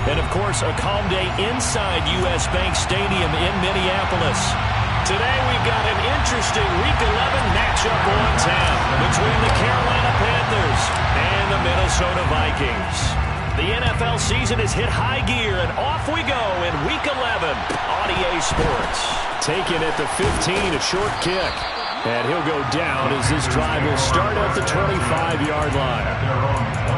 And, of course, a calm day inside U.S. Bank Stadium in Minneapolis. Today we've got an interesting Week 11 matchup on tap between the Carolina Panthers and the Minnesota Vikings. The NFL season has hit high gear, and off we go in Week 11 on EA Sports. Taken at the 15, a short kick. And he'll go down as this drive will start at the 25-yard line.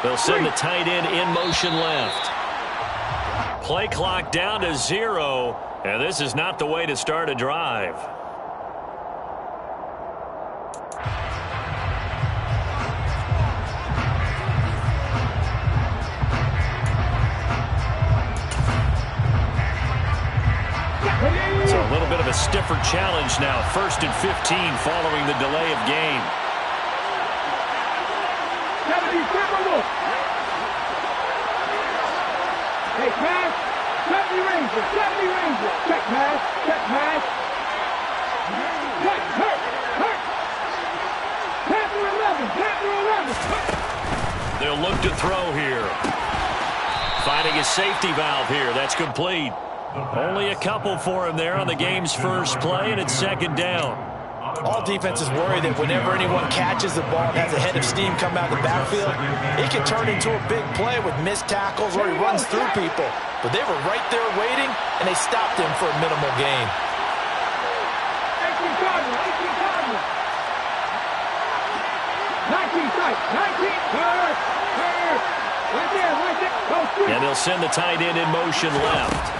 They'll send the tight end in motion left. Play clock down to 0, and this is not the way to start a drive. So a little bit of a stiffer challenge now. 1st and 15 following the delay of game. Hey, pass. 70 Rangers. 70 Rangers. Check pass. Check pass. Hurt. Panther 11. They'll look to throw here. Finding a safety valve here. That's complete. Only a couple for him there on the game's first play, and it's 2nd down. All defenses worry that whenever anyone catches the ball and has a head of steam come out of the backfield, it can turn into a big play with missed tackles or he runs through people. But they were right there waiting, and they stopped him for a minimal gain. 18 Cardinal. 19 tight. 19. Hurt. Right there. And they'll send the tight end in motion left.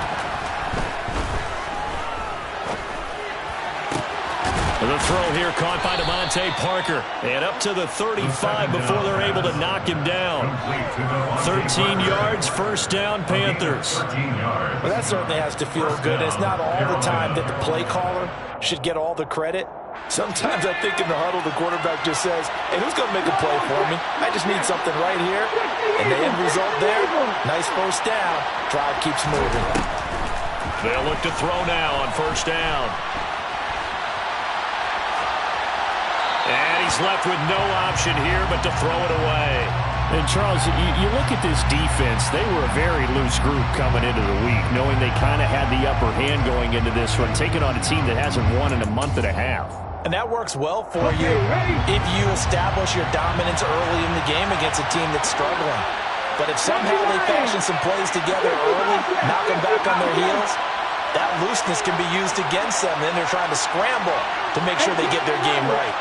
The throw here caught by Devontae Parker. And up to the 35 before they're able to knock him down. 13 yards, 1st down, Panthers. Well, that certainly has to feel good. It's not all the time that the play caller should get all the credit. Sometimes I think in the huddle the quarterback just says, hey, who's going to make a play for me? I just need something right here. And the end result there, nice 1st down. Drive keeps moving. They'll look to throw now on 1st down. And he's left with no option here but to throw it away. And, Charles, you look at this defense, they were a very loose group coming into the week, knowing they kind of had the upper hand going into this one, taking on a team that hasn't won in a month and a half. And that works well for you if you establish your dominance early in the game against a team that's struggling. But if somehow they fashion some plays together early, knock them back on their heels, that looseness can be used against them. Then they're trying to scramble to make sure they get their game right.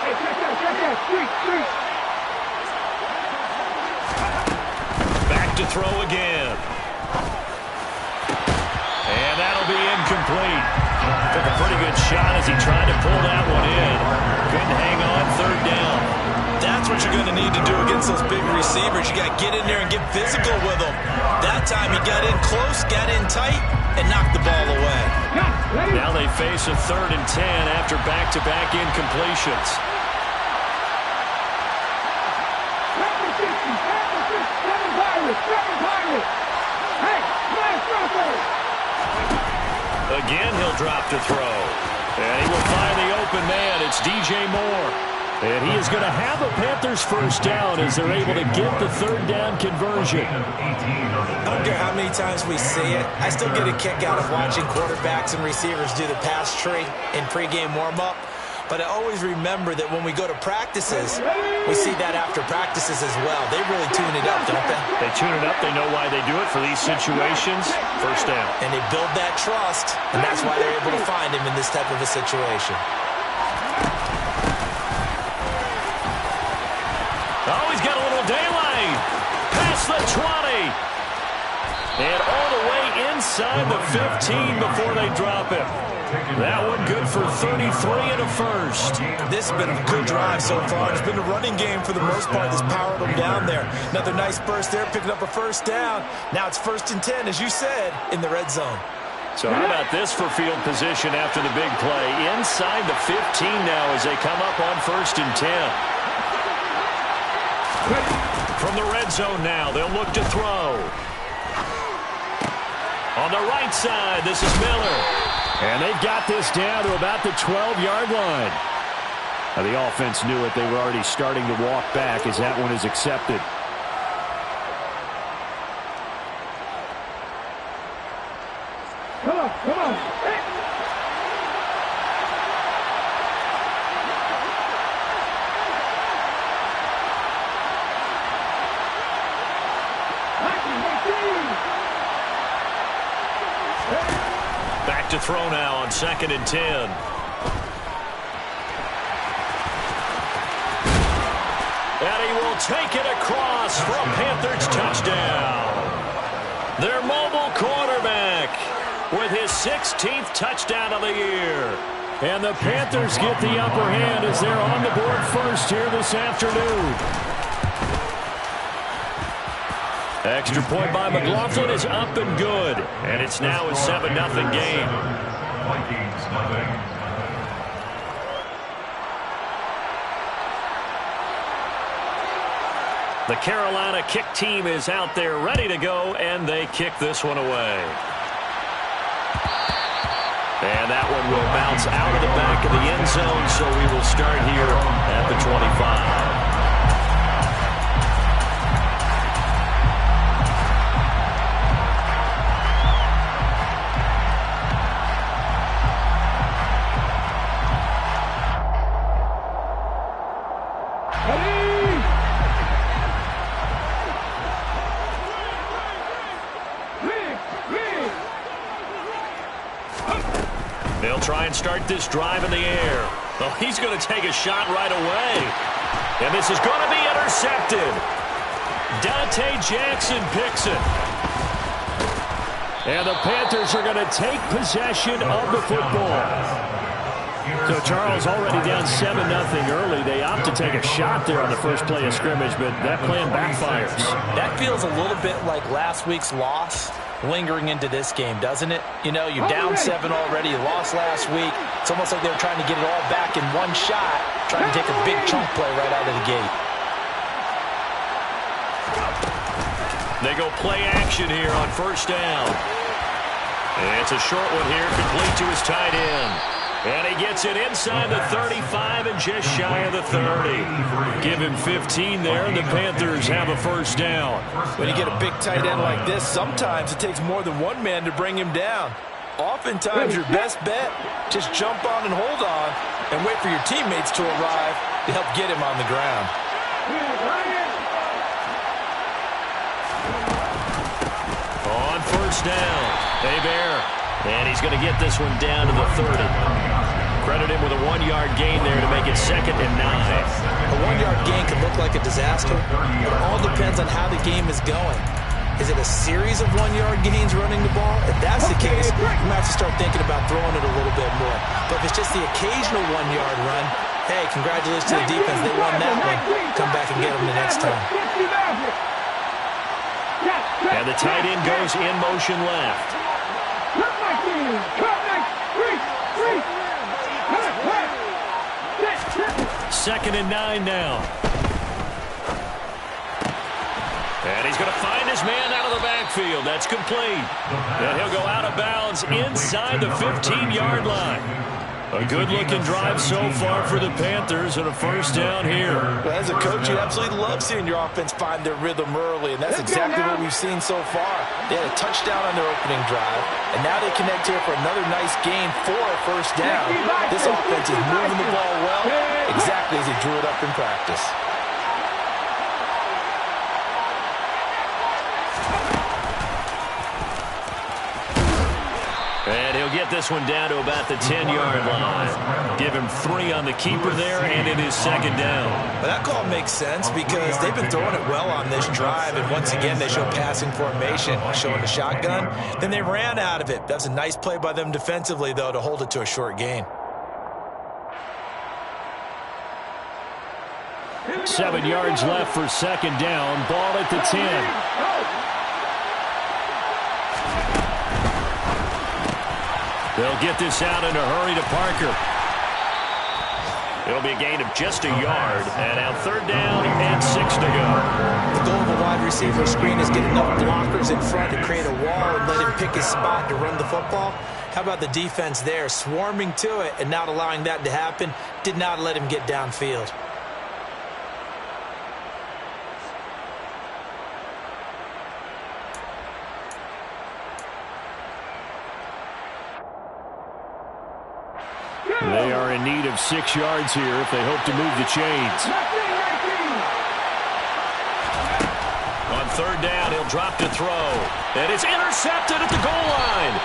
Back to throw again. And that'll be incomplete. Took a pretty good shot as he tried to pull that one in. Couldn't hang on, 3rd down. That's what you're going to need to do against those big receivers. You got to get in there and get physical with them. That time he got in close, got in tight, and knocked the ball away. Now they face a 3rd and 10 after back-to-back incompletions. Again, he'll drop to throw. And he will find the open man. It's DJ Moore. And he is going to have a Panthers 1st down as they're able to get the 3rd down conversion. I don't care how many times we see it. I still get a kick out of watching quarterbacks and receivers do the pass tree in pregame warm-up. But I always remember that when we go to practices, we see that after practices as well. They really tune it up, don't they? They tune it up. They know why they do it for these situations. 1st down. And they build that trust, and that's why they're able to find him in this type of a situation. Oh, he's got a little daylight. Past the 20. And all the way inside the 15 before they drop him. That one good for 33 and a first. This has been a good drive so far. It's been a running game for the most part that's powered them down there. Another nice burst there, picking up a first down. Now it's 1st and 10, as you said, in the red zone. So how about this for field position after the big play? Inside the 15 now as they come up on 1st and 10. From the red zone now, they'll look to throw. On the right side, this is Miller. And they've got this down to about the 12-yard line. Now, the offense knew it. They were already starting to walk back as that one is accepted. Come on, come on. Back to throw now on 2nd and 10. And he will take it across for a Panthers touchdown. Their mobile quarterback with his 16th touchdown of the year. And the Panthers get the upper hand as they're on the board first here this afternoon. Extra point by McLaughlin is up and good. And it's now a 7-0 game. The Carolina kick team is out there ready to go, and they kick this one away. And that one will bounce out of the back of the end zone, so we will start here at the 25. They'll try and start this drive in the air. Well, he's going to take a shot right away. And this is going to be intercepted. Dante Jackson picks it. And the Panthers are going to take possession of the football. So Charles already down 7-0 early. They opt to take a shot there on the first play of scrimmage, but that plan backfires. That feels a little bit like last week's loss lingering into this game, doesn't it? You know, you're down 7 already. You lost last week. It's almost like they were trying to get it all back in one shot, trying to take a big chunk play right out of the gate. They go play action here on 1st down. And it's a short one here, complete to his tight end. And he gets it inside the 35 and just shy of the 30. Give him 15 there, and the Panthers have a 1st down. When you get a big tight end like this, sometimes it takes more than one man to bring him down. Oftentimes, your best bet, just jump on and hold on and wait for your teammates to arrive to help get him on the ground. On 1st down, Hebert. And he's going to get this one down to the 30. Credit him with a 1-yard gain there to make it 2nd and 9. A 1-yard gain can look like a disaster. It all depends on how the game is going. Is it a series of 1-yard gains running the ball? If that's the case, you might have to start thinking about throwing it a little bit more. But if it's just the occasional 1-yard run, hey, congratulations to the defense. They won that one. Come back and get them the next time. And the tight end goes in motion left. 2nd and 9 now. And he's going to find his man out of the backfield. That's complete. And he'll go out of bounds inside the 15-yard line. A good-looking drive so far for the Panthers and a 1st down here. Well, as a coach, you absolutely love seeing your offense find their rhythm early, and that's exactly what we've seen so far. They had a touchdown on their opening drive, and now they connect here for another nice gain for a 1st down. This offense is moving the ball well, exactly as he drew it up in practice. And he'll They'll get this one down to about the 10-yard line. Give him 3 on the keeper there, and it is second down. Well, that call makes sense because they've been throwing it well on this drive, and once again they show passing formation, showing the shotgun. Then they ran out of it. That's a nice play by them defensively, though, to hold it to a short gain. 7 yards left for second down. Ball at the 10. They'll get this out in a hurry to Parker. It'll be a gain of just a yard. And now third down and 6 to go. The goal of a wide receiver screen is get enough blockers in front to create a wall and let him pick his spot to run the football. How about the defense there, swarming to it and not allowing that to happen? Did not let him get downfield. They are in need of 6 yards here if they hope to move the chains. On third down, he'll drop to throw. And it's intercepted at the goal line.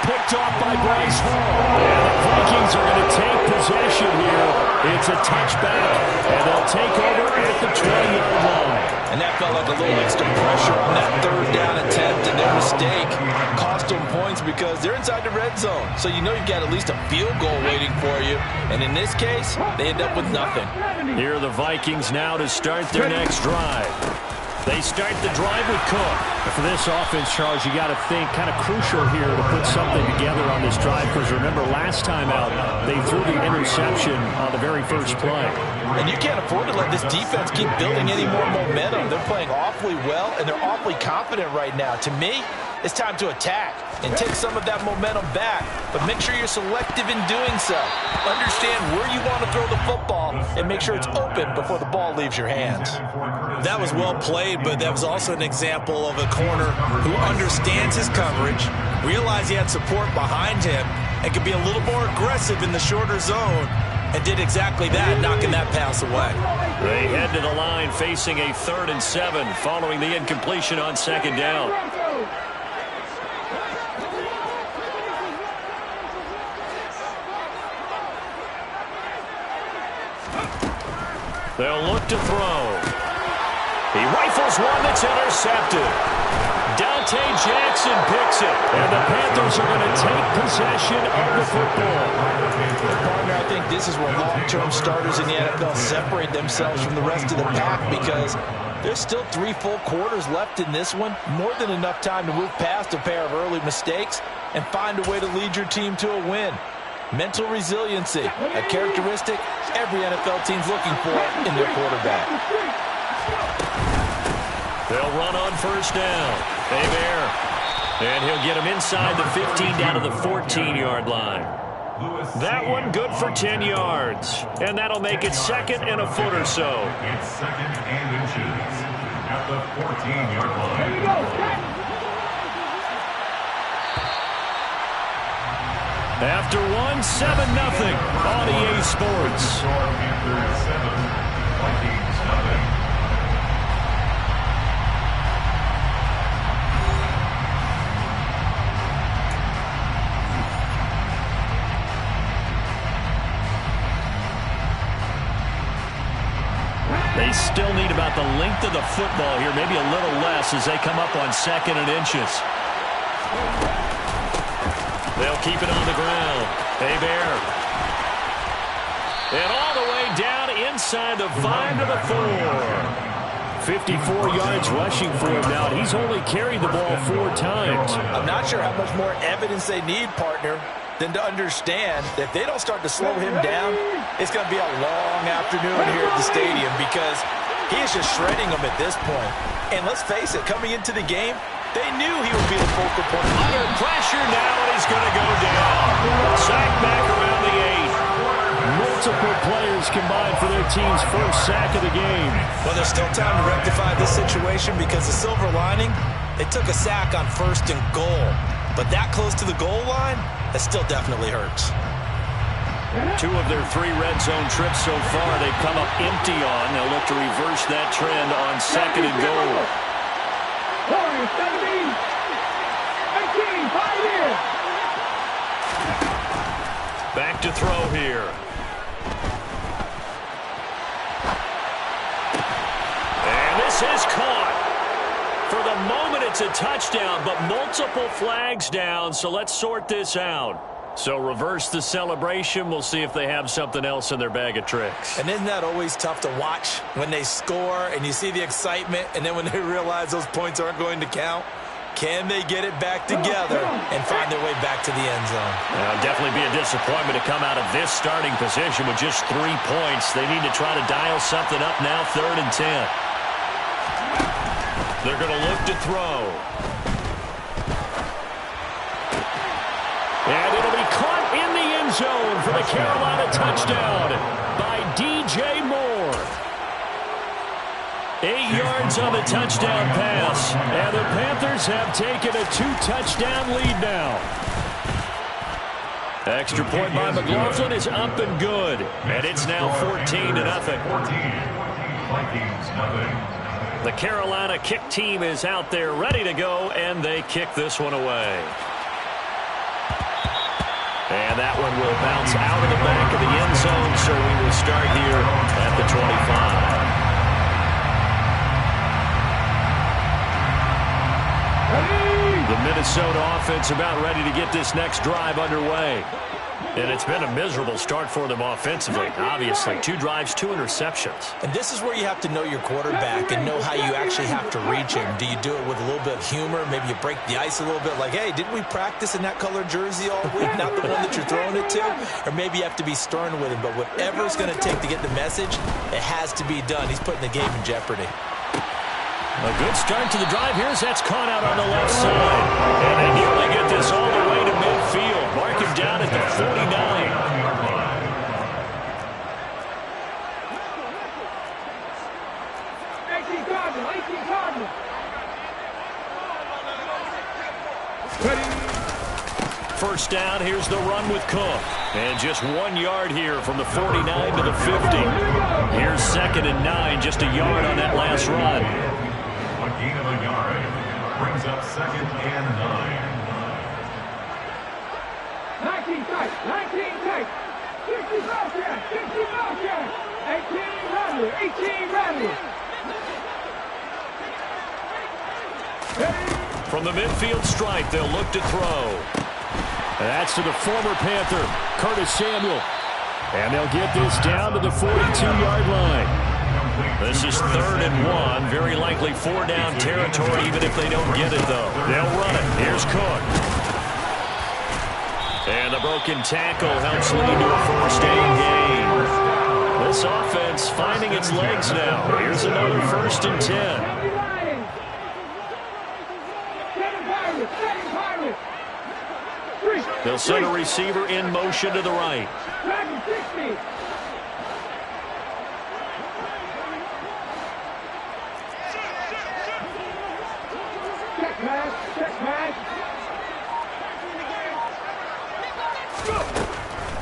Picked off by Bryce Hall. And the Vikings are going to take possession here. It's a touchback, and they'll take over at the 20-yard line. And that felt like a little extra pressure on that third down attempt, and their mistake cost them points because they're inside the red zone. So you know you've got at least a field goal waiting for you. And in this case, they end up with nothing. Here are the Vikings now to start their next drive. They start the drive with Cook. For this offense, Charles, you got to think kind of crucial here to put something together on this drive because remember last time out they threw the interception on the very first play. And you can't afford to let this defense keep building any more momentum. They're playing awfully well, and they're awfully confident right now. To me, it's time to attack and take some of that momentum back, but make sure you're selective in doing so. Understand where you want to throw the football and make sure it's open before the ball leaves your hands. That was well played, but that was also an example of a corner who understands his coverage, realized he had support behind him, and could be a little more aggressive in the shorter zone, and did exactly that, knocking that pass away. They head to the line facing a 3rd and 7 following the incompletion on second down. They'll look to throw. He rifles one that's intercepted. Dante Jackson picks it. And the Panthers are going to take possession of the football. Partner, I think this is where long-term starters in the NFL separate themselves from the rest of the pack because there's still 3 full quarters left in this one. More than enough time to move past a pair of early mistakes and find a way to lead your team to a win. Mental resiliency, a characteristic every NFL team's looking for in their quarterback. They'll run on first down. Hebert. And he'll get him inside the 15 down to the 14-yard line. That one good for 10 yards. And that'll make it 2nd and a foot or so. It's 2nd and inches at the 14-yard line. Here we go. After 1, 7-0 on EA Sports. Panthers 7, Vikings 0. They still need about the length of the football here, maybe a little less as they come up on 2nd and inches. They'll keep it on the ground. Hebert. And all the way down inside the 5 to the 4. 54 yards rushing for him now. He's only carried the ball 4 times. I'm not sure how much more evidence they need, partner, than to understand that if they don't start to slow him down, it's going to be a long afternoon here at the stadium because he is just shredding them at this point. And let's face it, coming into the game, they knew he would be the focal point. Under pressure now, and he's going to go down. Sacked back around the 8. Multiple players combined for their team's first sack of the game. Well, there's still time to rectify this situation because the silver lining, they took a sack on 1st and goal. But that close to the goal line, that still definitely hurts. 2 of their 3 red zone trips so far, they've come up empty on. They'll look to reverse that trend on 2nd and goal. 17, 18, 5 years. throw here. And this is caught. For the moment, it's a touchdown, but multiple flags down, so let's sort this out. So reverse the celebration. We'll see if they have something else in their bag of tricks. And isn't that always tough to watch when they score and you see the excitement, and then when they realize those points aren't going to count? Can they get it back together and find their way back to the end zone? Definitely be a disappointment to come out of this starting position with just 3 points. They need to try to dial something up now, 3rd and 10. They're going to look to throw. And it'll be caught in the end zone for the Carolina touchdown by DJ Moore. 8 yards on the touchdown pass. And the Panthers have taken a 2-touchdown lead now. Extra point by McLaughlin is up and good. And it's now 14-0. 14. Vikings, nothing. The Carolina kick team is out there ready to go, and they kick this one away. And that one will bounce out of the back of the end zone, so we will start here at the 25. The Minnesota offense about ready to get this next drive underway. And it's been a miserable start for them offensively. Obviously, 2 drives, 2 interceptions. And this is where you have to know your quarterback and know how you actually have to reach him. Do you do it with a little bit of humor? Maybe you break the ice a little bit like, hey, didn't we practice in that color jersey all week? Not the one that you're throwing it to? Or maybe you have to be stern with him. But whatever it's going to take to get the message, it has to be done. He's putting the game in jeopardy. A good start to the drive. Here's that's caught out on the left side. And they nearly get this all the way to midfield. Mark him down at the 49. 18 First down, here's the run with Cook. And just 1 yard here from the 49 to the 50. Here's 2nd and 9, just a yard on that last run. A gain of a yard brings up 2nd and 9. 19 tight, 60 motion, 18 rally. From the midfield stripe, they'll look to throw. That's to the former Panther, Curtis Samuel. And they'll get this down to the 42-yard line. This is 3rd and 1. Very likely 4 down territory, even if they don't get it, though. They'll run it. Here's Cook. And the broken tackle helps lead to a 1st down gain. This offense finding its legs now. Here's another 1st and 10. They'll send a receiver in motion to the right.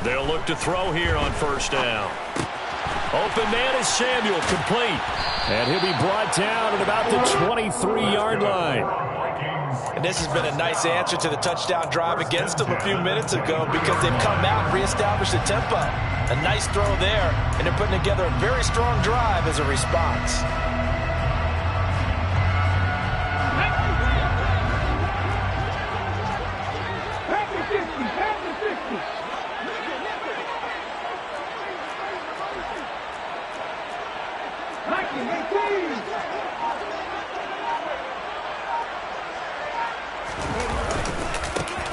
They'll look to throw here on 1st down. Open man is Samuel, complete. And he'll be brought down at about the 23-yard line. And this has been a nice answer to the touchdown drive against them a few minutes ago because they've come out and reestablished the tempo. A nice throw there, and they're putting together a very strong drive as a response.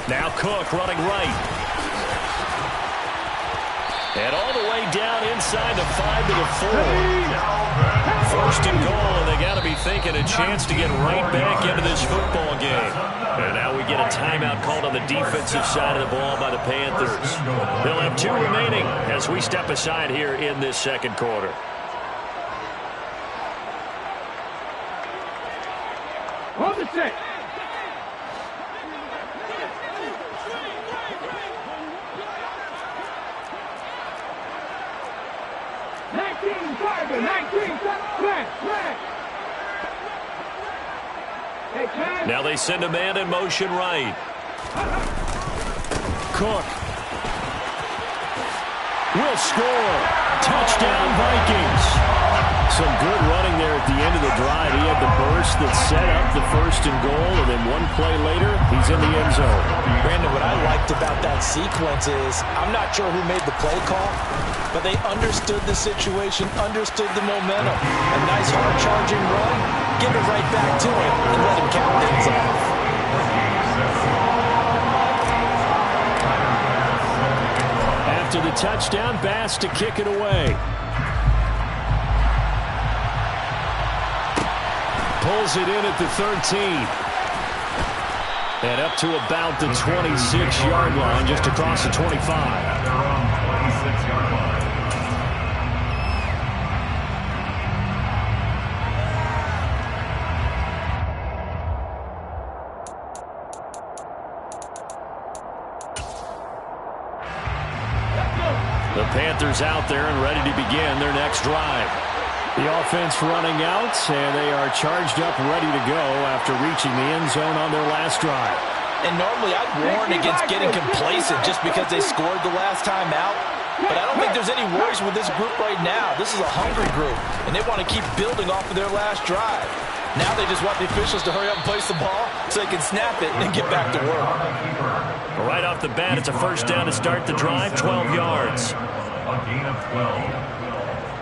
Now Cook running right. And all the way down inside the 5 to the 4. 1st and goal, and they got to be thinking a chance to get right back into this football game. And now we get a timeout called on the defensive side of the ball by the Panthers. They'll have 2 remaining as we step aside here in this 2nd quarter. Hold the set. Now they send a man in motion right. Cook. will score. Touchdown, Vikings. Some good running there at the end of the drive. He had the burst that set up the 1st and goal, and then one play later, he's in the end zone. Brandon, what I liked about that sequence is I'm not sure who made the play call, but they understood the situation, understood the momentum. A nice hard-charging run, give it right back to him, and let him count things off. After the touchdown, Bass to kick it away. Pulls it in at the 13. And up to about the 26-yard line, just across the 25. They're on 26-yard line. The Panthers out there and ready to begin their next drive. The offense running out, and they are charged up, ready to go after reaching the end zone on their last drive. And normally I'd warn against getting complacent just because they scored the last time out. But I don't think there's any worries with this group right now. This is a hungry group, and they want to keep building off of their last drive. Now they just want the officials to hurry up and place the ball so they can snap it and get back to work. Right off the bat, it's a first down to start the drive, 12 yards. A gain of 12.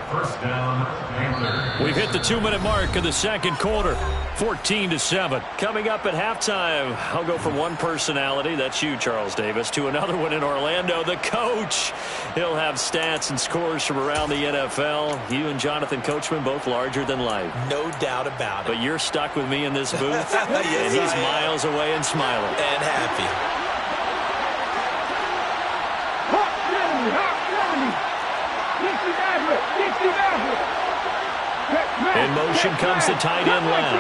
First down, Panthers. We've hit the 2-minute mark of the second quarter, 14-7. Coming up at halftime, I'll go from one personality, that's you, Charles Davis, to another one in Orlando, the coach. He'll have stats and scores from around the NFL. You and Jonathan Coachman, both larger than life. No doubt about it. But you're stuck with me in this booth, Yes, and he's miles away and smiling. And happy. In motion comes the tight end left.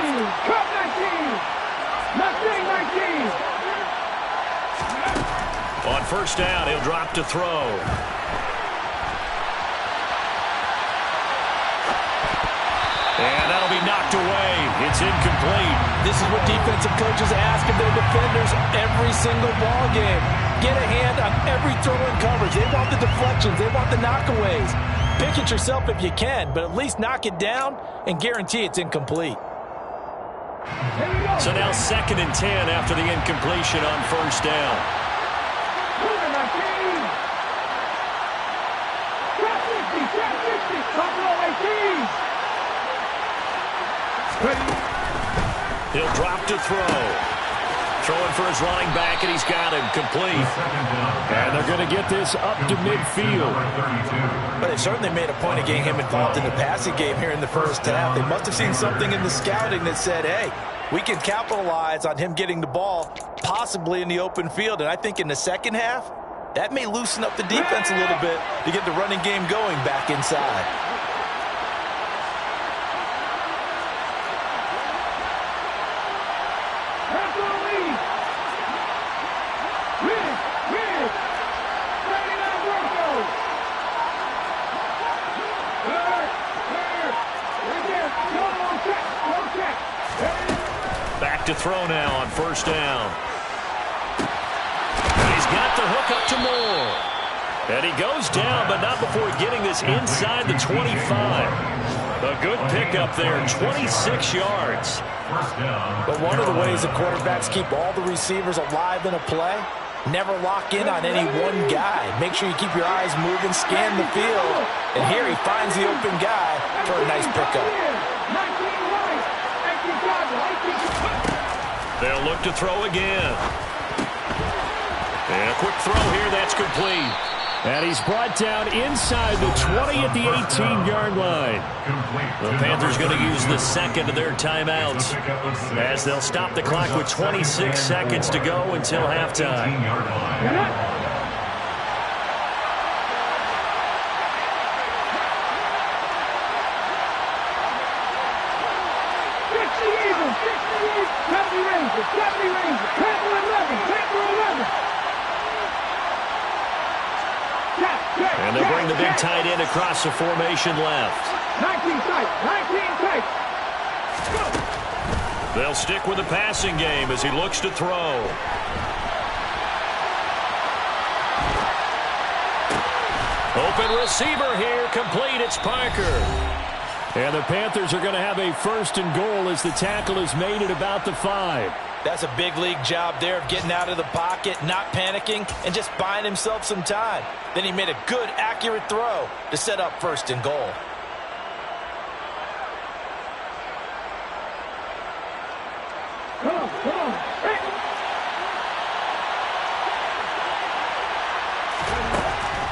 On first down, he'll drop to throw. And that'll be knocked away. It's incomplete. This is what defensive coaches ask of their defenders every single ball game. Get a hand on every throw in coverage. They want the deflections. They want the knockaways. Pick it yourself if you can, but at least knock it down and guarantee it's incomplete. So now 2nd and 10 after the incompletion on first down. He'll drop to throw. Throwing for his running back, and he's got him complete. And they're going to get this up to midfield. But they certainly made a point of getting him involved in the passing game here in the first half. They must have seen something in the scouting that said, hey, we can capitalize on him getting the ball possibly in the open field. And I think in the second half, that may loosen up the defense a little bit to get the running game going back inside. Back to throw now on first down. And he's got the hook up to Moore. And he goes down, but not before getting this inside the 25. A good pickup there, 26 yards. But one of the ways the quarterbacks keep all the receivers alive in a play, never lock in on any one guy. Make sure you keep your eyes moving, scan the field. And here he finds the open guy for a nice pickup. They'll look to throw again. And a quick throw here, that's complete. And he's brought down inside the 20 at the 18-yard line. The Panthers going to use the second of their timeouts as they'll stop the clock with 26 seconds to go until halftime. And they'll bring the big tight end across the formation left. 19 tight, 19 tight. They'll stick with the passing game as he looks to throw. Open receiver here, complete. It's Parker. And the Panthers are going to have a 1st and goal as the tackle is made at about the 5. That's a big league job there of getting out of the pocket, not panicking, and just buying himself some time. Then he made a good, accurate throw to set up 1st and goal. Come on.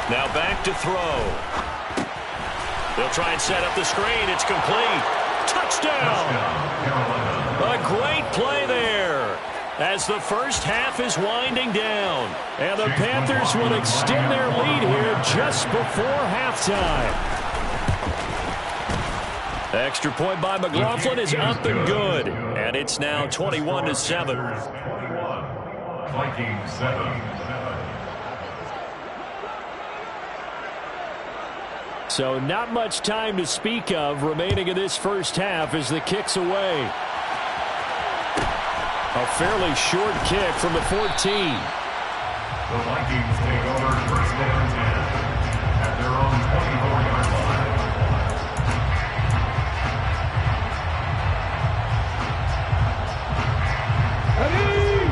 Now back to throw. They'll try and set up the screen. It's complete. Touchdown! A great play there as the first half is winding down. And the Panthers will extend their lead here just before halftime. Extra point by McLaughlin is up and good. And it's now 21-7. Vikings 7. So not much time to speak of remaining in this first half as the kick's away. A fairly short kick from the 14. The Vikings take over 1st and 10 at their own 24-yard line.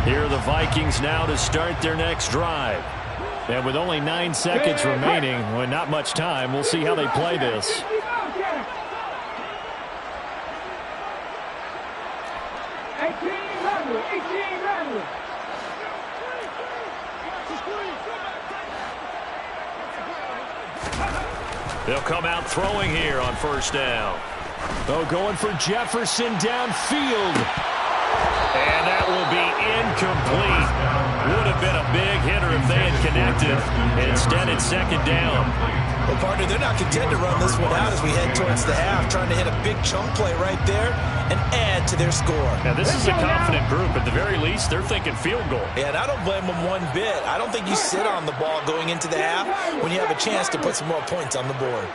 Here are the Vikings now to start their next drive. And with only 9 seconds remaining, well, not much time, we'll see how they play this. They'll come out throwing here on 1st down. Oh, going for Jefferson downfield. And that will be incomplete. Would have been a big hitter if they had connected. Instead, it's 2nd down. Well, partner, they're not content to run this one out as we head towards the half, trying to hit a big chunk play right there and add to their score. Now, this is a confident group. At the very least, they're thinking field goal. Yeah, and I don't blame them one bit. I don't think you sit on the ball going into the half when you have a chance to put some more points on the board.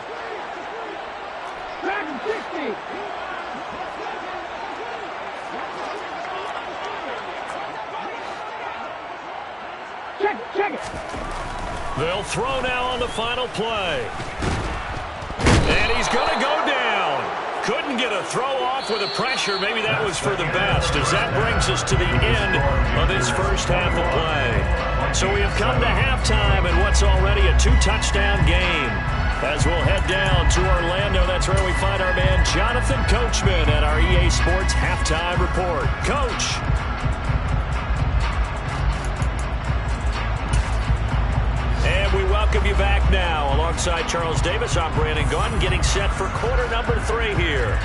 Check it. They'll throw now on the final play. And he's going to go down. Couldn't get a throw off with the pressure. Maybe that was for the best, as that brings us to the end of this first half of play. So we have come to halftime in what's already a 2-touchdown game. As we'll head down to Orlando, that's where we find our man Jonathan Coachman at our EA Sports Halftime Report. Coach. And we welcome you back now. Alongside Charles Davis, I'm Brandon Gunn, getting set for quarter number 3 here.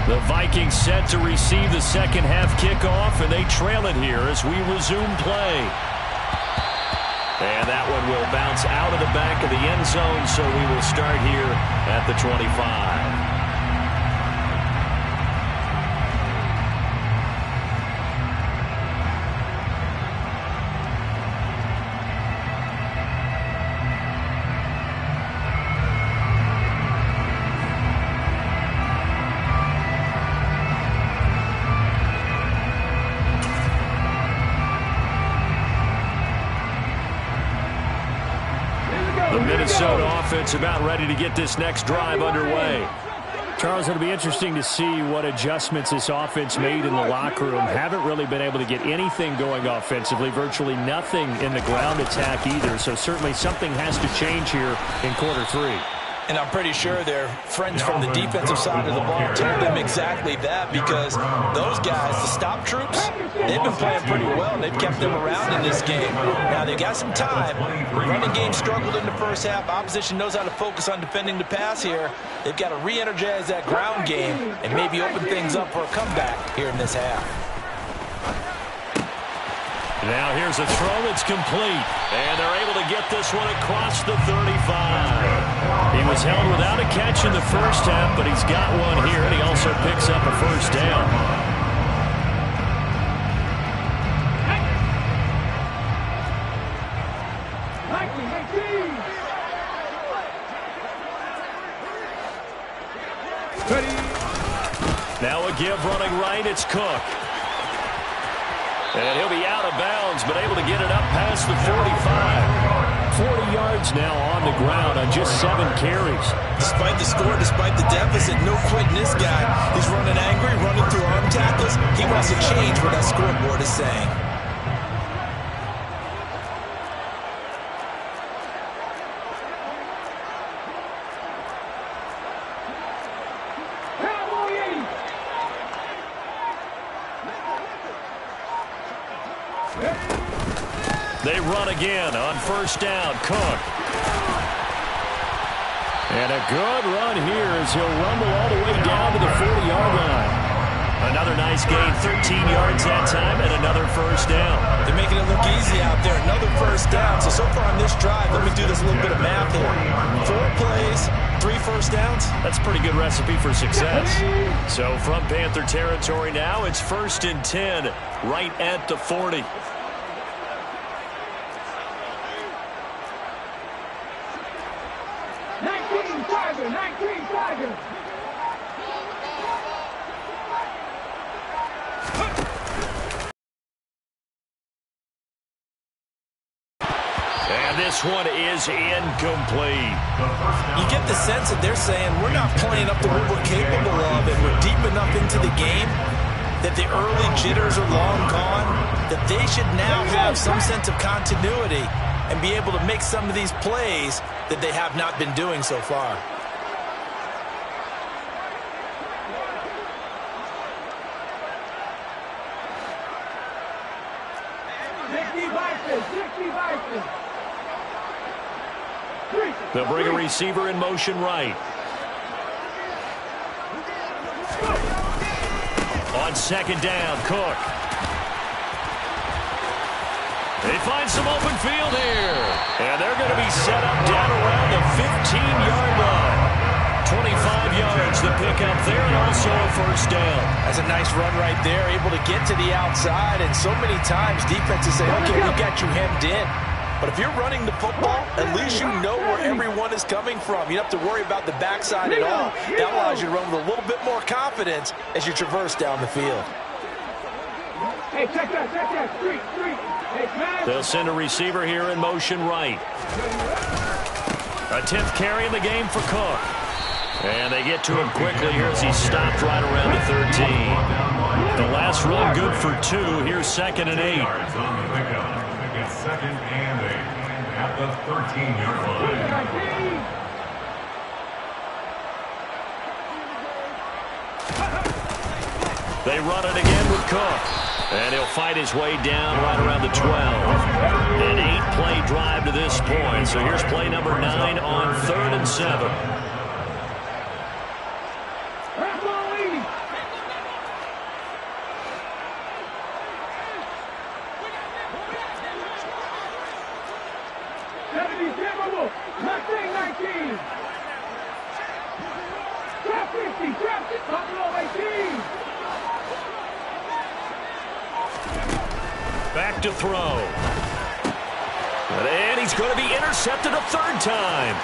The Vikings set to receive the second half kickoff, and they trail it here as we resume play. And that one will bounce out of the back of the end zone, so we will start here at the 25. Minnesota offense about ready to get this next drive underway. Charles, it'll be interesting to see what adjustments this offense made in the locker room. Haven't really been able to get anything going offensively, virtually nothing in the ground attack either. So certainly something has to change here in quarter 3. And I'm pretty sure their friends from the defensive side of the ball told them exactly that, because those guys, the stop troops, they've been playing pretty well. They've kept them around in this game. Now, they've got some time. The running game struggled in the first half. Opposition knows how to focus on defending the pass here. They've got to re-energize that ground game and maybe open things up for a comeback here in this half. Now here's a throw that's complete. And they're able to get this one across the 35. He was held without a catch in the first half, but he's got one here, and he also picks up a first down. Now a give running right. It's Cook. And he'll be out of bounds, but able to get it up past the 45. 40 yards now on the ground on just 7 carries. Despite the score, despite the deficit, no quitting this guy. He's running angry, running through arm tackles. He wants to change what that scoreboard is saying. They run again on first down. Cook. And a good run here as he'll rumble all the way down to the 40-yard line. Another nice gain, 13 yards that time, and another first down. They're making it look easy out there. Another first down. So far on this drive, let me do this little bit of math here. 4 plays, 3 first downs. That's a pretty good recipe for success. So from Panther territory now, it's 1st and 10, right at the 40. And this one is incomplete. You get the sense that they're saying we're not playing up to what we're capable of, and we're deep enough into the game that the early jitters are long gone, that they should now have some sense of continuity and be able to make some of these plays that they have not been doing so far. They'll bring a receiver in motion right. On second down, Cook. They find some open field here. And they're going to be set up down around the 15-yard line. 25 yards to pick up there, and also a first down. That's a nice run right there, able to get to the outside. And so many times defenses say, okay, we got you hemmed in. But if you're running the football, at least you know where everyone is coming from. You don't have to worry about the backside at all. That allows you to run with a little bit more confidence as you traverse down the field. Hey, check that, street. Hey, they'll send a receiver here in motion right. A 10th carry in the game for Cook. And they get to him quickly here as he stopped right around the 13. The last run good for 2. Here's 2nd and 8. Second and 8 at the 13-yard line. They run it again with Cook. And he'll fight his way down right around the 12. An 8-play drive to this point. So here's play number 9 on 3rd and 7. Back to throw. And he's going to be intercepted a 3rd time.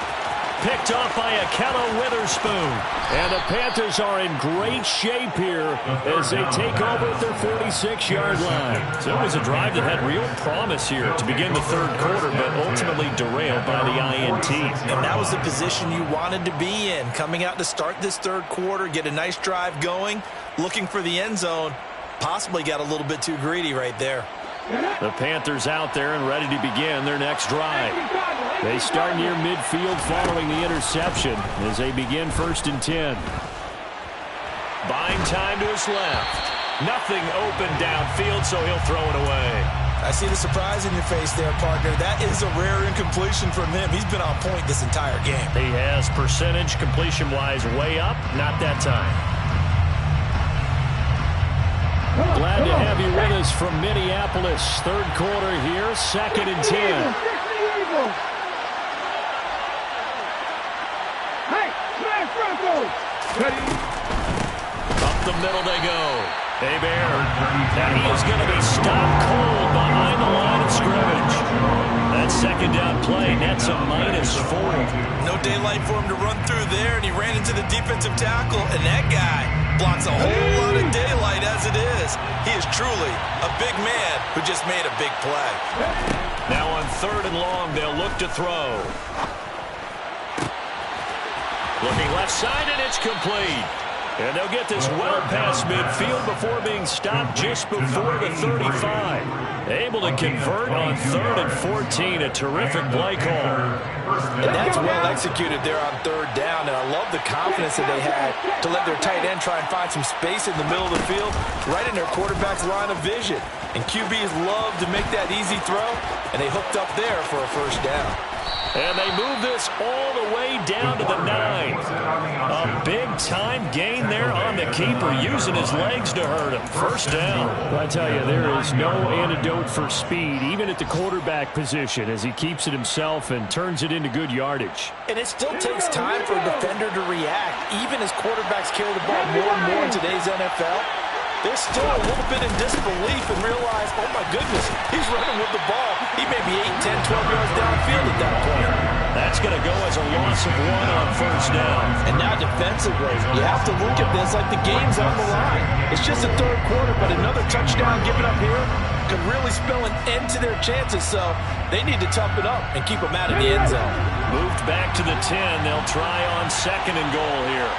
Picked off by Akello Witherspoon. And the Panthers are in great shape here as they take over at their 46-yard line. So it was a drive that had real promise here to begin the 3rd quarter, but ultimately derailed by the INT. And that was the position you wanted to be in. Coming out to start this 3rd quarter, get a nice drive going, looking for the end zone. Possibly got a little bit too greedy right there. The Panthers out there and ready to begin their next drive. They start near midfield following the interception as they begin 1st and 10. Buying time to his left. Nothing open downfield, so he'll throw it away. I see the surprise in your face there, partner. That is a rare incompletion from him. He's been on point this entire game. He has percentage completion-wise way up. Not that time. Glad to have you with us from Minneapolis. 3rd quarter here, 2nd and 10. Up the middle they go. Hebert. And he is going to be stopped cold behind the line of scrimmage. that second down play nets a -4. No daylight for him to run through there, and he ran into the defensive tackle, and that guy blocks a whole lot of daylight as it is. He is truly a big man who just made a big play. Now on 3rd and long, they'll look to throw. Looking left side, and it's complete. And they'll get this well past midfield before being stopped just before the 35. Able to convert on 3rd and 14. A terrific play call. And that's well executed there on 3rd down. And I love the confidence that they had to let their tight end try and find some space in the middle of the field, right in their quarterback's line of vision. And QBs love to make that easy throw, and they hooked up there for a 1st down. And they move this all the way down to the 9. A big-time gain there on the keeper, using his legs to hurt him. 1st down. Well, I tell you, there is no antidote for speed, even at the quarterback position, as he keeps it himself and turns it into good yardage. And it still takes time for a defender to react, even as quarterbacks carry the ball more and more in today's NFL. They're still a little bit in disbelief and realize, oh my goodness, he's running with the ball. He may be 8, 10, 12 yards downfield at that point. That's going to go as a loss of 1 on 1st down. And now defensively, you have to look at this like the game's on the line. It's just the 3rd quarter, but another touchdown given up here could really spell an end to their chances. So they need to tough it up and keep them out of the end zone. Moved back to the 10. They'll try on 2nd and goal here.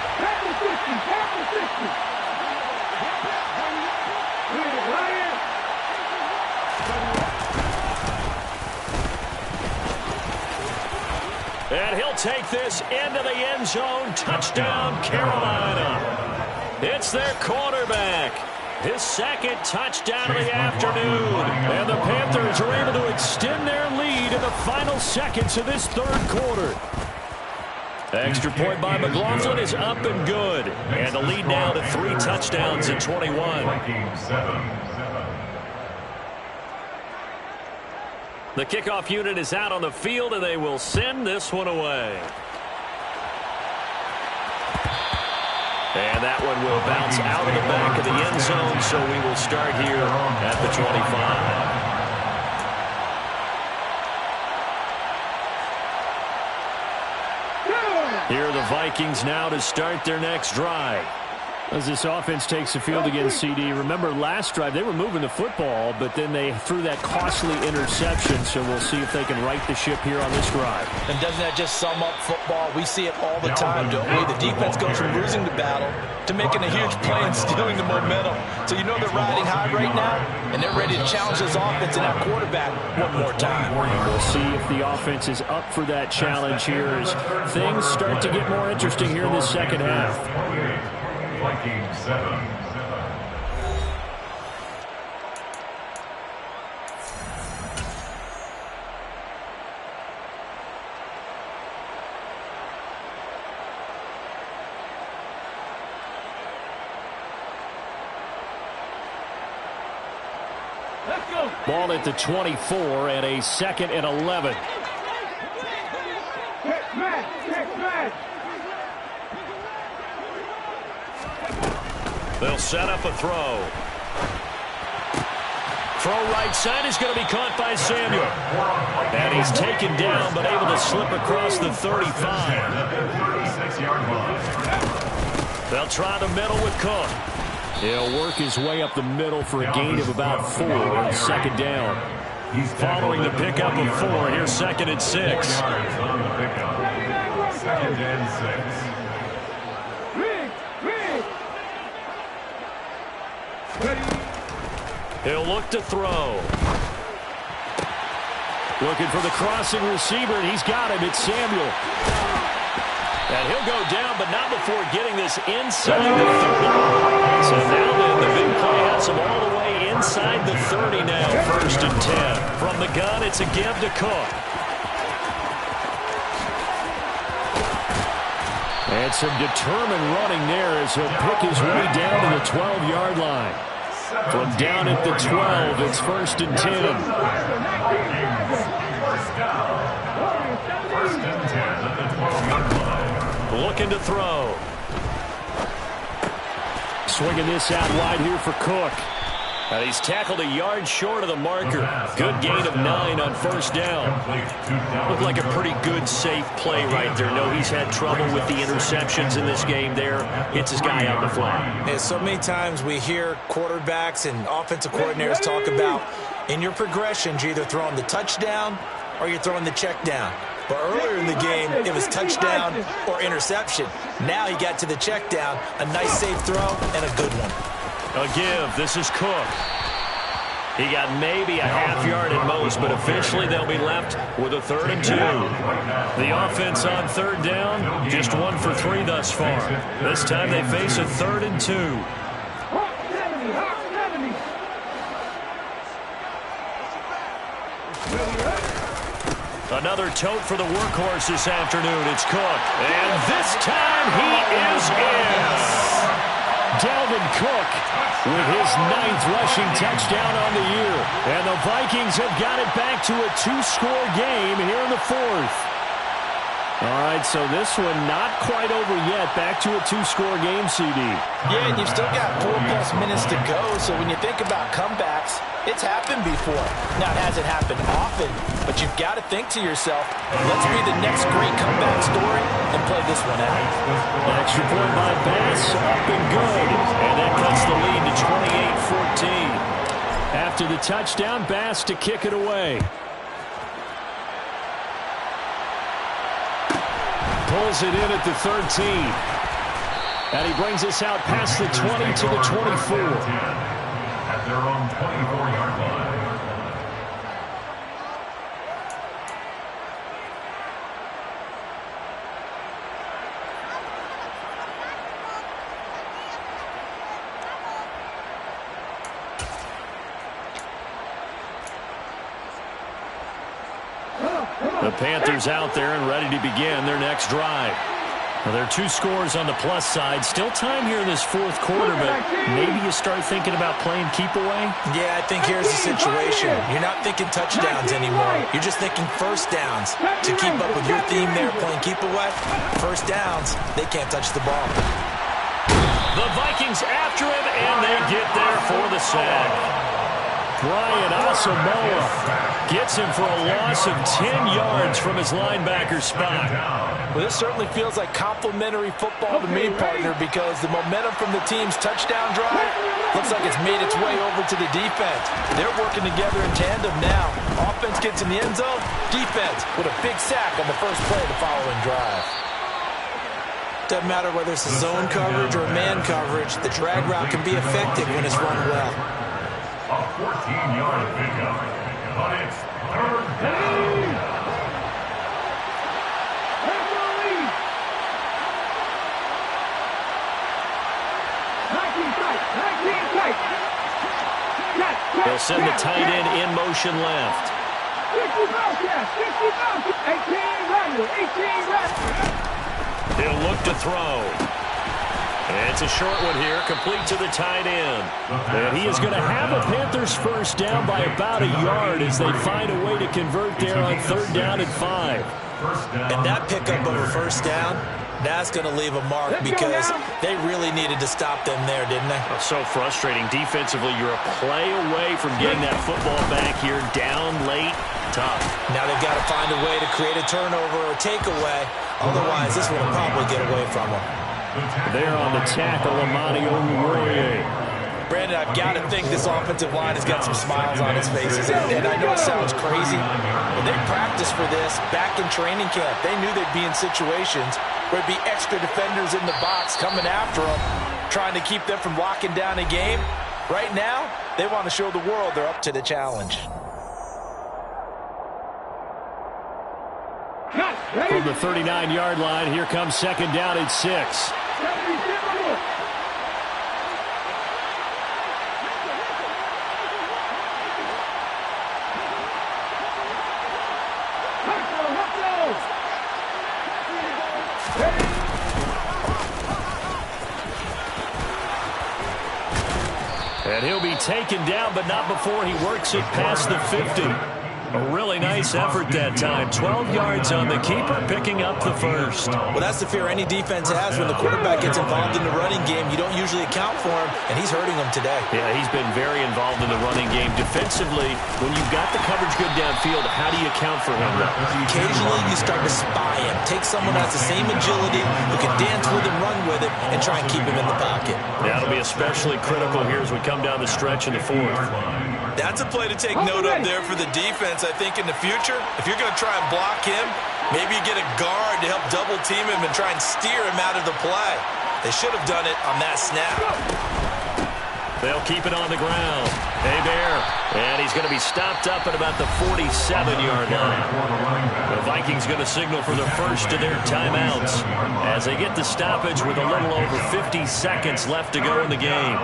And he'll take this into the end zone. Touchdown, Carolina. It's their quarterback. His 2nd touchdown of the afternoon. And the Panthers are able to extend their lead in the final seconds of this 3rd quarter. Extra point by McLaughlin is up and good. And the lead now to 3 touchdowns and 21. The kickoff unit is out on the field, and they will send this one away. And that one will bounce out of the back of the end zone, so we will start here at the 25. Here are the Vikings now to start their next drive. As this offense takes the field against CD, remember last drive they were moving the football, but then they threw that costly interception, so we'll see if they can right the ship here on this drive. And doesn't that just sum up football? We see it all the time, don't we? The defense goes from losing the battle to making a huge play and stealing the momentum. So you know they're riding high right now, and they're ready to challenge this offense and that quarterback one more time. We'll see if the offense is up for that challenge here as things start to get more interesting here in this 2nd half. Vikings 7. Let's go. Ball at the 24 and a 2nd and 11. Check smash. Check smash. They'll set up a throw. Throw right side is going to be caught by Samuel. And he's taken down, but able to slip across the 35. They'll try the middle with Cook. He'll work his way up the middle for a gain of about 4 on 2nd down. Following the pickup of 4, here's 2nd and 6. 2nd and 6. He'll look to throw. Looking for the crossing receiver, and he's got him. It's Samuel. And he'll go down, but not before getting this inside the 30. So now then, the big play has him all the way inside the 30 now. 1st and 10. From the gun, it's a give to Cook. And some determined running there as he'll pick his way down to the 12-yard line. From down at the 12, it's 1st and 10. 1st and 10 at the 12-yard line. Looking to throw. Swinging this out wide here for Cook. And he's tackled a yard short of the marker. Good gain of 9 on first down. Looked like a pretty good, safe play right there. No, he's had trouble with the interceptions in this game there. Hits his guy on the fly. Yeah, so many times we hear quarterbacks and offensive coordinators talk about in your progressions, you're either throwing the touchdown or you're throwing the check down. But earlier in the game, it was touchdown or interception. Now he got to the check down, a nice safe throw, and a good one. A give. This is Cook. He got maybe a half yard at most, but officially they'll be left with a 3rd and 2. The offense on 3rd down, just 1 for 3 thus far. This time they face a 3rd and 2. Another tote for the workhorse this afternoon. It's Cook. And this time he is in. Dalvin Cook with his 9th rushing touchdown on the year. And the Vikings have got it back to a 2-score game here in the 4th. All right, so this one not quite over yet. Back to a 2-score game, CD. Yeah, and you've still got 4+ minutes to go. So when you think about comebacks, it's happened before. Now, it hasn't happened often, but you've got to think to yourself, let's be the next great comeback story and play this one out. Extra point by Bass, up and good. And that cuts the lead to 28-14. After the touchdown, Bass to kick it away. Pulls it in at the 13. And he brings us out past the 20 to the 24. At their own 24-yard line. The Panthers out there and ready to begin their next drive. Well, there are 2 scores on the plus side. Still time here in this 4th quarter, but maybe you start thinking about playing keep away? Yeah, I think here's the situation. You're not thinking touchdowns anymore. You're just thinking first downs. To keep up with your theme there, playing keep away, first downs, they can't touch the ball. The Vikings after him, and they get there for the sack. Brian Asamoah gets him for a loss of 10 yards from his linebacker spot. Well, this certainly feels like complimentary football to me, partner, because the momentum from the team's touchdown drive looks like it's made its way over to the defense. They're working together in tandem now. Offense gets in the end zone, defense with a big sack on the first play of the following drive. Doesn't matter whether it's a zone coverage or man coverage, the drag route can be effective when it's run well. A 14-yard pickup, but it's 3rd down. They'll send the tight end in motion left. 18 He'll look to throw. And it's a short one here, complete to the tight end. And he is going to have a Panthers first down by about a yard as they find a way to convert there on 3rd down and 5. And that pickup of a first down, that's going to leave a mark because they really needed to stop them there, didn't they? So frustrating. Defensively, you're a play away from getting that football back here, down late, tough. Now they've got to find a way to create a turnover or takeaway. Otherwise, this will probably get away from them. There on the tackle, Amani Oruwariye. Brandon, I've got to think this offensive line has got some smiles on its faces. And I know it sounds crazy, but they practiced for this back in training camp. They knew they'd be in situations where there'd be extra defenders in the box coming after them, trying to keep them from locking down a game. Right now, they want to show the world they're up to the challenge. From the 39-yard line, here comes 2nd down and 6. And he'll be taken down, but not before he works it past the 50. A really nice effort that time. 12 yards on the keeper, picking up the first. Well, that's the fear any defense has when the quarterback gets involved in the running game. You don't usually account for him, and he's hurting them today. Yeah, he's been very involved in the running game. Defensively, when you've got the coverage good downfield, how do you account for him? Occasionally, you start to spy him. Take someone who has the same agility, who can dance with him, run with him, and try and keep him in the pocket. That'll be especially critical here as we come down the stretch in the fourth. That's a play to take note of there for the defense. I think in the future, if you're going to try and block him, maybe you get a guard to help double team him and try and steer him out of the play. They should have done it on that snap. They'll keep it on the ground. Hey there. And he's going to be stopped up at about the 47-yard line. The Vikings going to signal for the first of their timeouts as they get the stoppage with a little over 50 seconds left to go in the game.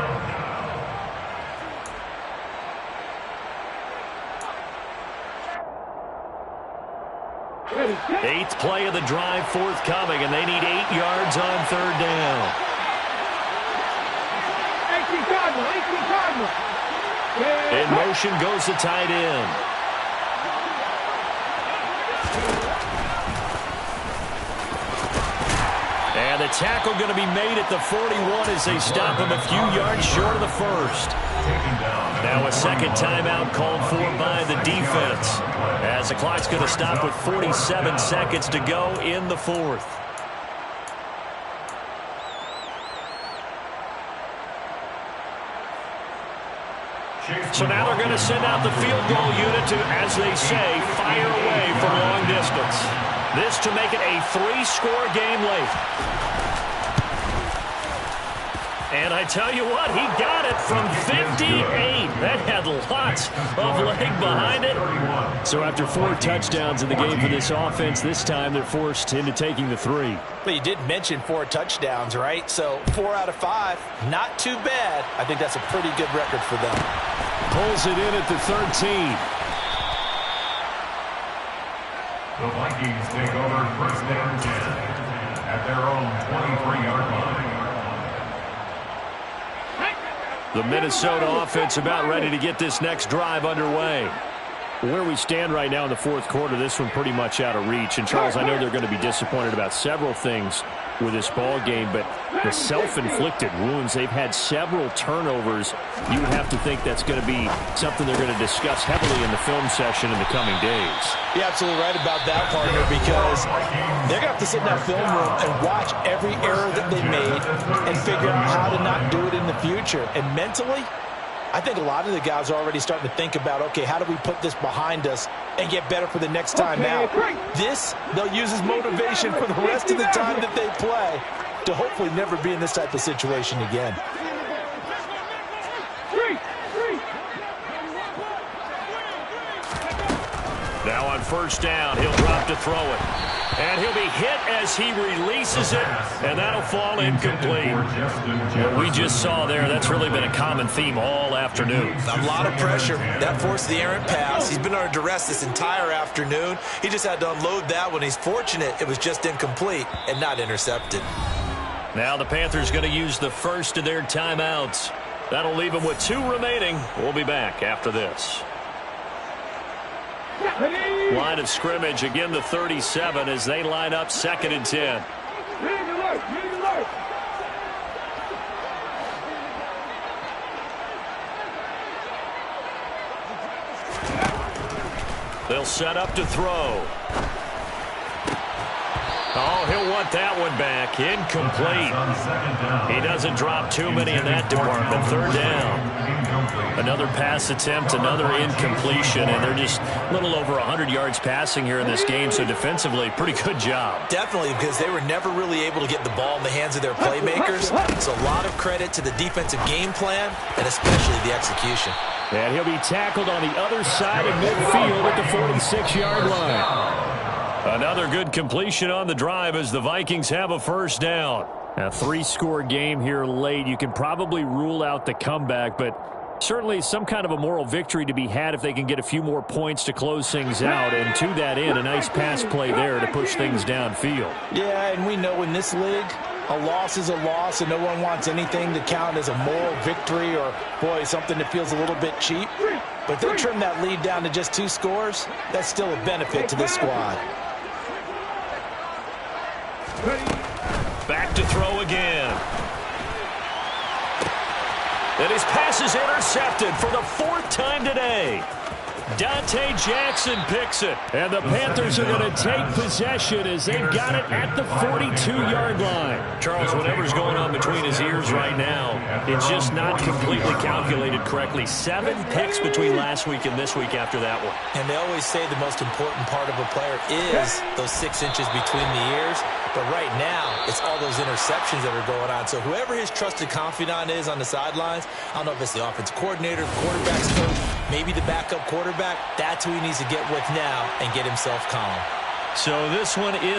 Eighth play of the drive forthcoming, and they need 8 yards on third down. 18 Cardinal, 18 Cardinal. In motion goes the tight end. And the tackle going to be made at the 41 as they stop him a few yards short of the first. Now a second timeout called for by the defense, as the clock's going to stop with 47 seconds to go in the fourth. So now they're going to send out the field goal unit to, as they say, fire away from long distance. This to make it a 3-score game late. And I tell you what, he got it from 58. That had lots of leg behind it. So after 4 touchdowns in the game for this offense, this time they're forced into taking the 3. But you did mention 4 touchdowns, right? So 4 out of 5, not too bad. I think that's a pretty good record for them. Pulls it in at the 13. The Vikings take over first down 10 at their own 23-yard line. The Minnesota offense about ready to get this next drive underway. Where we stand right now in the fourth quarter, this one pretty much out of reach. And, Charles, I know they're going to be disappointed about several things with this ball game, but the self-inflicted wounds, they've had several turnovers. You would have to think that's going to be something they're going to discuss heavily in the film session in the coming days. You're absolutely right about that, partner, because they're going to have to sit in that film room and watch every error that they made and figure out how to not do it in the future. And mentally, I think a lot of the guys are already starting to think about, okay, how do we put this behind us and get better for the next time out? This, they'll use as motivation for the rest of the time that they play to hopefully never be in this type of situation again. Now on first down, he'll drop to throw it. And he'll be hit as he releases it, and that'll fall incomplete. What we just saw there, that's really been a common theme all afternoon. A lot of pressure. That forced the errant pass. He's been under duress this entire afternoon. He just had to unload that one. He's fortunate it was just incomplete and not intercepted. Now the Panthers going to use the first of their timeouts. That'll leave them with 2 remaining. We'll be back after this. Line of scrimmage, again the 37 as they line up 2nd and 10. They'll set up to throw. Oh, he'll want that one back. Incomplete. He doesn't drop too many in that department. 3rd down. Another pass attempt, another incompletion, and they're just a little over 100 yards passing here in this game, so defensively, pretty good job. Definitely, because they were never really able to get the ball in the hands of their playmakers. So a lot of credit to the defensive game plan, and especially the execution. And he'll be tackled on the other side of midfield at the 46-yard line. Another good completion on the drive as the Vikings have a first down. A 3-score game here late. You can probably rule out the comeback, but certainly some kind of a moral victory to be had if they can get a few more points to close things out. And to that end, a nice pass play there to push things downfield. Yeah, and we know in this league, a loss is a loss, and no one wants anything to count as a moral victory or, boy, something that feels a little bit cheap. But if they trim that lead down to just 2 scores, that's still a benefit to this squad. Back to throw again. And his pass is intercepted for the 4th time today. Dante Jackson picks it. And the Panthers are going to take possession as they've got it at the 42-yard line. Charles, whatever's going on between his ears right now, it's just not completely calculated correctly. 7 picks between last week and this week after that one. And they always say the most important part of a player is those 6 inches between the ears. But right now, it's all those interceptions that are going on. So whoever his trusted confidant is on the sidelines, I don't know if it's the offensive coordinator, the quarterback's coach, maybe the backup quarterback, that's who he needs to get with now and get himself calm. So this one is